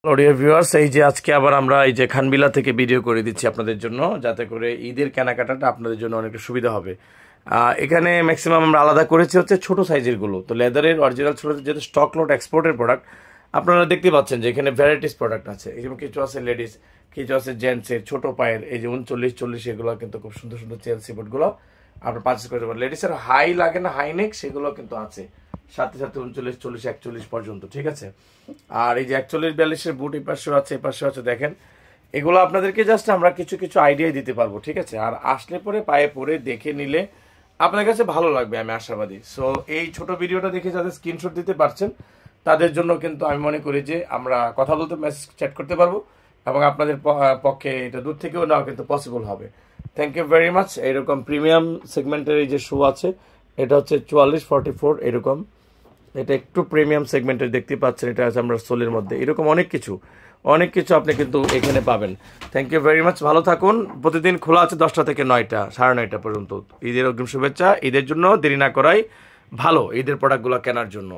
Audio viewers, এই যে আজকে আবার আমরা এই যে খানবিলা থেকে ভিডিও করে দিচ্ছি আপনাদের জন্য, যাতে করে ঈদের কেনাকাটাটা আপনাদের জন্য অনেকটা সুবিধা হবে। এখানে ম্যাক্সিমাম আমরা আলাদা করেছি হচ্ছে ছোট সাইজের গুলো। তো লেদারের অরিজিনাল ছোট, যেহেতু স্টক লট এক্সপোর্টের প্রোডাক্ট, আপনারা দেখতে পাচ্ছেন যে এখানে ভ্যারাইটিস প্রোডাক্ট আছে। এখানে কিছু আছে লেডিস, কিছু আছে জেন্টসের, ছোট পায়ের, এই যে 39-40 এগুলো কিন্তু খুব সুন্দর সুন্দর চেলসি বুটগুলো আপনার পারচেস করতে পারেন। লেডিসের হাই লাগে না, হাই নেক, সেগুলো কিন্তু আছে সাথে সাথে 39-40-41 পর্যন্ত, ঠিক আছে। আর এই যে 41-42 বুট এই পাশেও আছে, এই পাশেও আছে, দেখেন এগুলো আপনাদেরকে জাস্ট আমরা কিছু কিছু আইডিয়া দিতে পারবো, ঠিক আছে। আর আসলে পরে পায়ে পরে দেখে নিলে আপনার কাছে ভালো লাগবে, আমি আশাবাদী। সো এই ছোট ভিডিওটা দেখে যাদের স্ক্রিনশট দিতে পারছেন তাদের জন্য কিন্তু আমি মনে করি যে আমরা কথা বলতে, মেসেজ চ্যাট করতে পারবো, এবং আপনাদের পক্ষে এটা দূর থেকেও নেওয়া কিন্তু পসিবল হবে। Thank you very much. এইরকম প্রিমিয়াম সেগমেন্টের এই যে শু আছে, এটা হচ্ছে 44-44 এরকম, এটা একটু প্রিমিয়াম সেগমেন্টের দেখতে পাচ্ছেন। এটা আছে আমরা সোলের মধ্যে, এরকম অনেক কিছু আপনি কিন্তু এখানে পাবেন। থ্যাংক ইউ ভেরি মাচ, ভালো থাকুন। প্রতিদিন খোলা আছে 10টা থেকে 9টা, 9:30 পর্যন্ত। ঈদের অগ্রিম শুভেচ্ছা। ঈদের জন্য দেরি না করাই ভালো, ঈদের প্রোডাক্টগুলো কেনার জন্য।